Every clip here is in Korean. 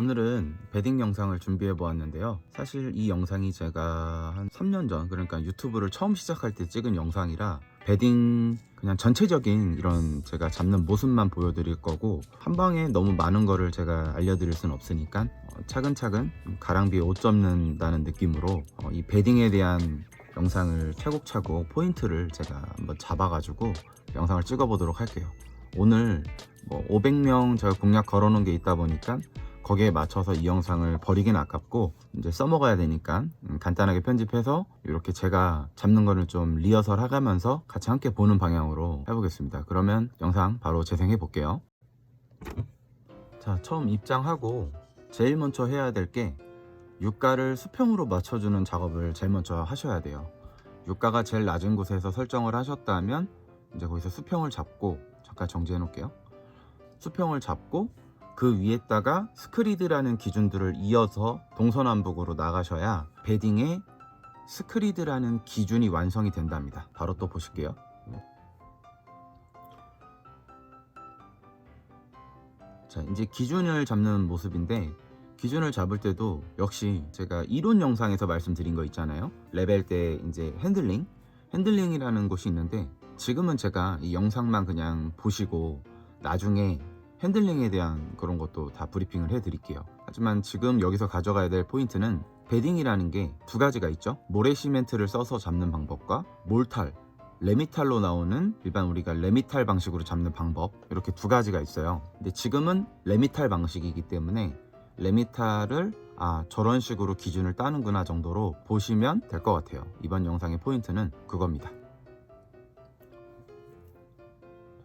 오늘은 베딩 영상을 준비해 보았는데요. 사실 이 영상이 제가 한 3년 전, 그러니까 유튜브를 처음 시작할 때 찍은 영상이라 베딩 그냥 전체적인 이런 제가 잡는 모습만 보여드릴 거고, 한 방에 너무 많은 거를 제가 알려드릴 순 없으니까 차근차근 가랑비에 옷 접는다는 느낌으로 이 베딩에 대한 영상을 차곡차곡 포인트를 제가 한번 잡아가지고 영상을 찍어 보도록 할게요. 오늘 500명 제가 공략 걸어놓은 게 있다 보니까 거기에 맞춰서 이 영상을 버리긴 아깝고 이제 써먹어야 되니까 간단하게 편집해서 이렇게 제가 잡는 거를 좀 리허설 하면서 같이 함께 보는 방향으로 해보겠습니다. 그러면 영상 바로 재생해 볼게요. 자, 처음 입장하고 제일 먼저 해야 될 게 유가를 수평으로 맞춰주는 작업을 제일 먼저 하셔야 돼요. 유가가 제일 낮은 곳에서 설정을 하셨다면 이제 거기서 수평을 잡고, 잠깐 정지해 놓을게요. 수평을 잡고 그 위에다가 스크리드라는 기준들을 이어서 동서남북으로 나가셔야 베딩의 스크리드라는 기준이 완성이 된답니다. 바로 또 보실게요. 자, 이제 기준을 잡는 모습인데, 기준을 잡을 때도 역시 제가 이론 영상에서 말씀드린 거 있잖아요. 레벨 때 이제 핸들링이라는 곳이 있는데, 지금은 제가 이 영상만 그냥 보시고 나중에 핸들링에 대한 그런 것도 다 브리핑을 해 드릴게요. 하지만 지금 여기서 가져가야 될 포인트는 베딩이라는 게 두 가지가 있죠. 모래 시멘트를 써서 잡는 방법과 몰탈, 레미탈로 나오는 일반 우리가 레미탈 방식으로 잡는 방법, 이렇게 두 가지가 있어요. 근데 지금은 레미탈 방식이기 때문에 레미탈을 저런 식으로 기준을 따는구나 정도로 보시면 될 것 같아요. 이번 영상의 포인트는 그겁니다.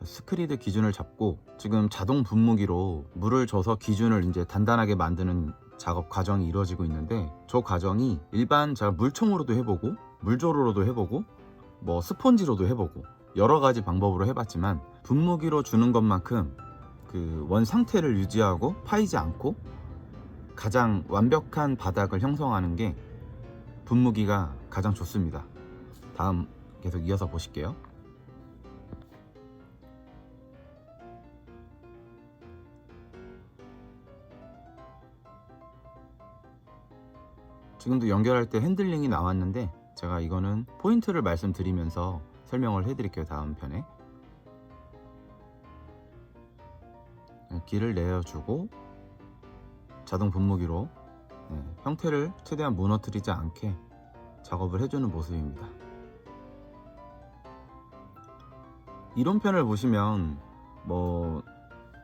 스크리드 기준을 잡고 지금 자동 분무기로 물을 줘서 기준을 이제 단단하게 만드는 작업 과정이 이루어지고 있는데, 저 과정이 일반 제가 물총으로도 해보고 물조로로도 해보고 스폰지로도 해보고 여러 가지 방법으로 해봤지만, 분무기로 주는 것만큼 그 원 상태를 유지하고 파이지 않고 가장 완벽한 바닥을 형성하는 게 분무기가 가장 좋습니다. 다음 계속 이어서 보실게요. 지금도 연결할 때 핸들링이 나왔는데, 제가 이거는 포인트를 말씀드리면서 설명을 해드릴게요. 다음 편에 길을 내어주고 자동 분무기로 형태를 최대한 무너뜨리지 않게 작업을 해주는 모습입니다. 이론편을 보시면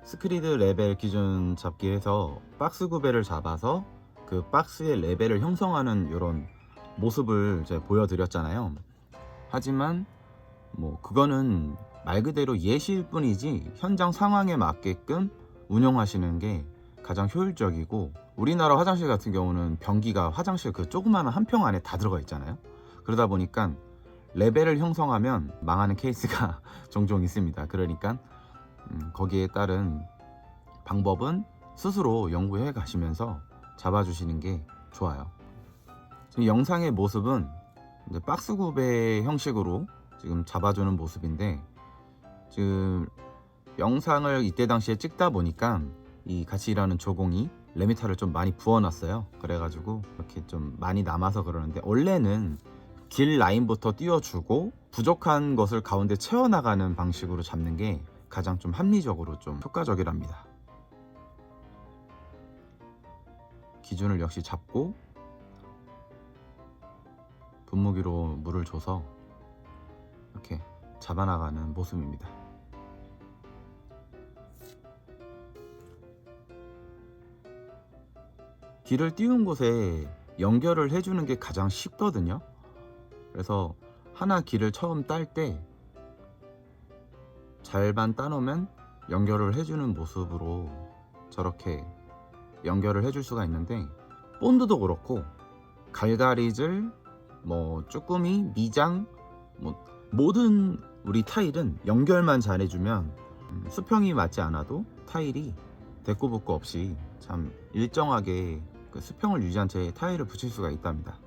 스크리드 레벨 기준 잡기 해서 박스 구배를 잡아서 그 박스의 레벨을 형성하는 이런 모습을 제가 보여드렸잖아요. 하지만 그거는 말 그대로 예시일 뿐이지 현장 상황에 맞게끔 운영하시는 게 가장 효율적이고, 우리나라 화장실 같은 경우는 변기가 화장실 그 조그마한 한 평 안에 다 들어가 있잖아요. 그러다 보니까 레벨을 형성하면 망하는 케이스가 종종 있습니다. 그러니까 거기에 따른 방법은 스스로 연구해 가시면서 잡아주시는 게 좋아요. 지금 영상의 모습은 이제 박스 구배 형식으로 지금 잡아주는 모습인데, 지금 영상을 이때 당시에 찍다 보니까 이 같이 일하는 조공이 레미타를 좀 많이 부어놨어요. 그래가지고 이렇게 좀 많이 남아서 그러는데, 원래는 길 라인부터 띄워주고 부족한 것을 가운데 채워나가는 방식으로 잡는 게 가장 좀 합리적으로 좀 효과적이랍니다. 기준을 역시 잡고 분무기로 물을 줘서 이렇게 잡아나가는 모습입니다. 길을 띄운 곳에 연결을 해주는 게 가장 쉽거든요. 그래서 하나 길을 처음 딸 때 잘만 따놓으면 연결을 해주는 모습으로 저렇게 연결을 해줄 수가 있는데, 본드도 그렇고 갈가리즐, 쭈꾸미, 미장, 모든 우리 타일은 연결만 잘해주면 수평이 맞지 않아도 타일이 대꾸붓고 없이 참 일정하게 그 수평을 유지한 채 타일을 붙일 수가 있답니다.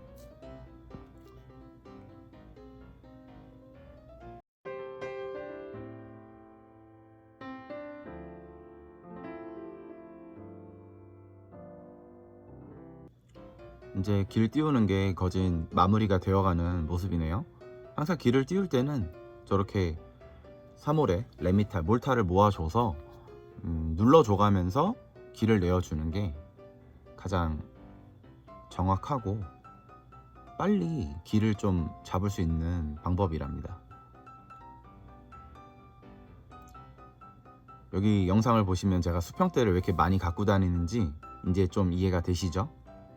이제 길 띄우는 게 거진 마무리가 되어가는 모습이네요. 항상 길을 띄울 때는 저렇게 3홀에 레미탈, 몰타를 모아줘서 눌러줘가면서 길을 내어주는 게 가장 정확하고 빨리 길을 좀 잡을 수 있는 방법이랍니다. 여기 영상을 보시면 제가 수평대를 왜 이렇게 많이 갖고 다니는지 이제 좀 이해가 되시죠?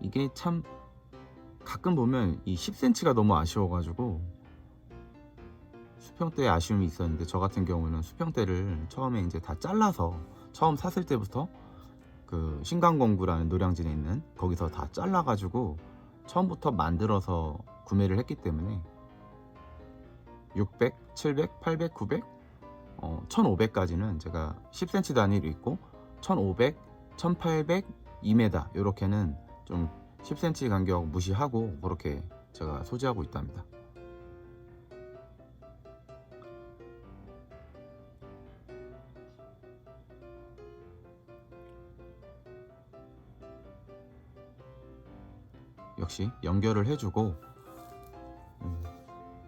이게 참 가끔 보면 이 10cm가 너무 아쉬워가지고 수평대에 아쉬움이 있었는데, 저 같은 경우는 수평대를 처음에 이제 다 잘라서, 처음 샀을 때부터 그 신강공구라는 노량진에 있는 거기서 다 잘라가지고 처음부터 만들어서 구매를 했기 때문에 600, 700, 800, 900, 1500까지는 제가 10cm 단위로 있고 1500, 1800, 2m 이렇게는 좀 10cm 간격 무시하고 그렇게 제가 소지하고 있답니다. 역시 연결을 해주고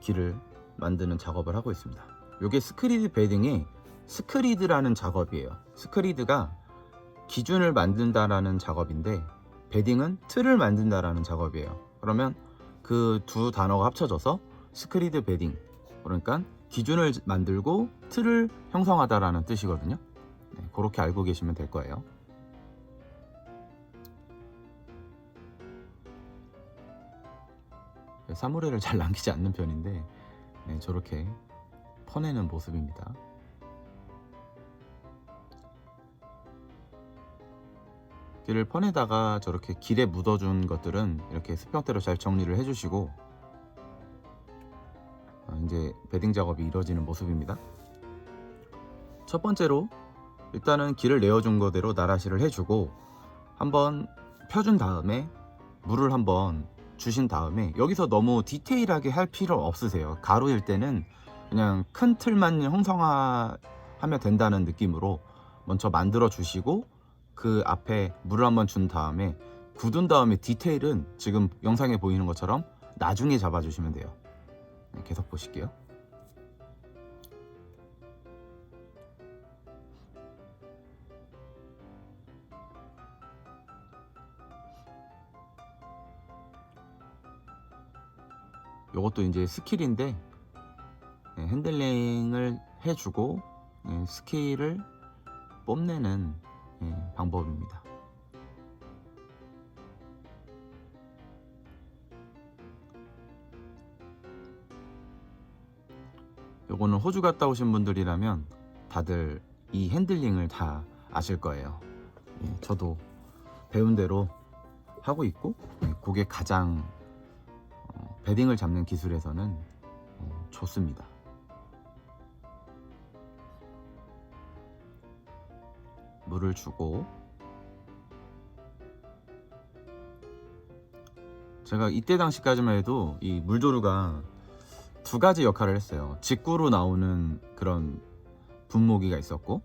길을 만드는 작업을 하고 있습니다. 이게 스크리드 베딩의 스크리드라는 작업이에요. 스크리드가 기준을 만든다라는 작업인데, 베딩은 틀을 만든다라는 작업이에요. 그러면 그 두 단어가 합쳐져서 스크리드 베딩, 그러니까 기준을 만들고 틀을 형성하다라는 뜻이거든요. 네, 그렇게 알고 계시면 될 거예요. 사물회를 잘 남기지 않는 편인데, 네, 저렇게 퍼내는 모습입니다. 길을 퍼내다가 저렇게 길에 묻어준 것들은 이렇게 수평대로 잘 정리를 해주시고, 이제 베딩 작업이 이루어지는 모습입니다. 첫 번째로 일단은 길을 내어준 거대로 나라시를 해주고 한번 펴준 다음에 물을 한번 주신 다음에, 여기서 너무 디테일하게 할 필요 없으세요. 가로일 때는 그냥 큰 틀만 형성하면 된다는 느낌으로 먼저 만들어 주시고 그 앞에 물을 한번 준 다음에 굳은 다음에 디테일은 지금 영상에 보이는 것처럼 나중에 잡아주시면 돼요. 계속 보실게요. 요것도 이제 스킬인데, 핸들링을 해주고 스킬을 뽐내는 방법입니다. 요거는 호주 갔다 오신 분들이라면 다들 이 핸들링을 다 아실 거예요. 저도 배운 대로 하고 있고, 그게 가장 베딩을 잡는 기술에서는 좋습니다. 물을 주고, 제가 이때 당시까지만 해도 이 물조르가 두 가지 역할을 했어요. 직구로 나오는 그런 분모기가 있었고,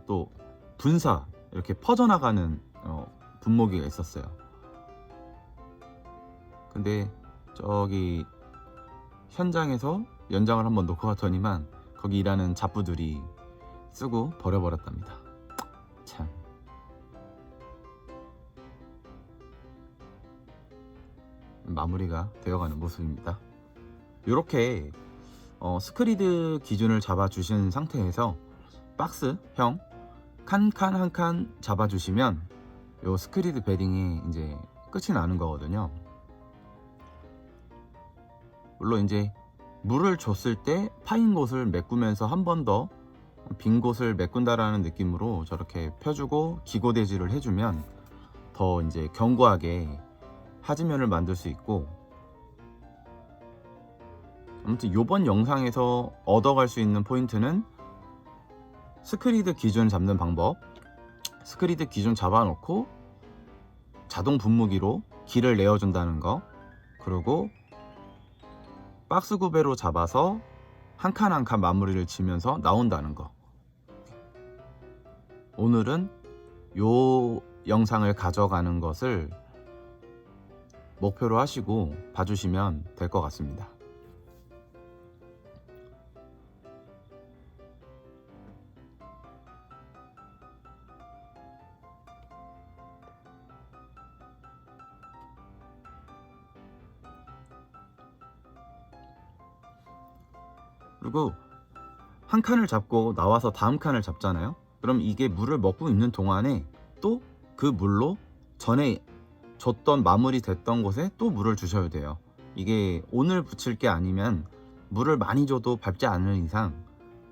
또 분사, 이렇게 퍼져나가는 분모기가 있었어요. 근데 저기 현장에서 연장을 한번 놓고 갔더니만 거기 일하는 잡부들이 쓰고 버려버렸답니다. 참. 마무리가 되어가는 모습입니다. 이렇게 스크리드 기준을 잡아주신 상태에서 박스형 칸 한 칸 잡아주시면 요 스크리드 베딩이 이제 끝이 나는 거거든요. 물론 이제 물을 줬을 때 파인 곳을 메꾸면서 한 번 더 빈 곳을 메꾼다라는 느낌으로 저렇게 펴주고 기고대지를 해주면 더 이제 견고하게 하지면을 만들 수 있고, 아무튼 이번 영상에서 얻어갈 수 있는 포인트는 스크리드 기준 잡는 방법, 스크리드 기준 잡아놓고 자동 분무기로 길을 내어준다는 거, 그리고 박스 구배로 잡아서 한 칸 한 칸 마무리를 지면서 나온다는 거. 오늘은 요 영상을 가져가는 것을 목표로 하시고 봐주시면 될 것 같습니다. 그리고 한 칸을 잡고 나와서 다음 칸을 잡잖아요. 그럼 이게 물을 먹고 있는 동안에 또 그 물로 전에 줬던 마무리 됐던 곳에 또 물을 주셔야 돼요. 이게 오늘 붙일 게 아니면 물을 많이 줘도 밟지 않는 이상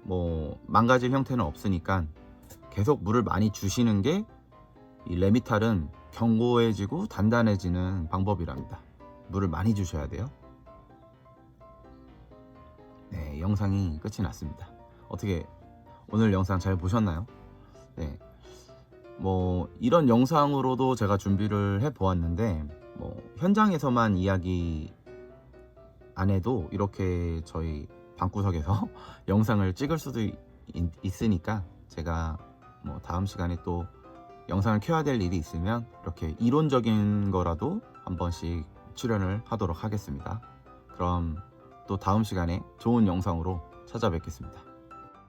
뭐 망가질 형태는 없으니까 계속 물을 많이 주시는 게 이 레미탈은 견고해지고 단단해지는 방법이랍니다. 물을 많이 주셔야 돼요. 네, 영상이 끝이 났습니다. 어떻게 오늘 영상 잘 보셨나요? 네, 뭐 이런 영상으로도 제가 준비를 해 보았는데 뭐 현장에서만 이야기 안 해도 이렇게 저희 방구석에서 영상을 찍을 수도 있으니까 제가 뭐 다음 시간에 또 영상을 켜야 될 일이 있으면 이렇게 이론적인 거라도 한 번씩 출연을 하도록 하겠습니다. 그럼 또 다음 시간에 좋은 영상으로 찾아뵙겠습니다.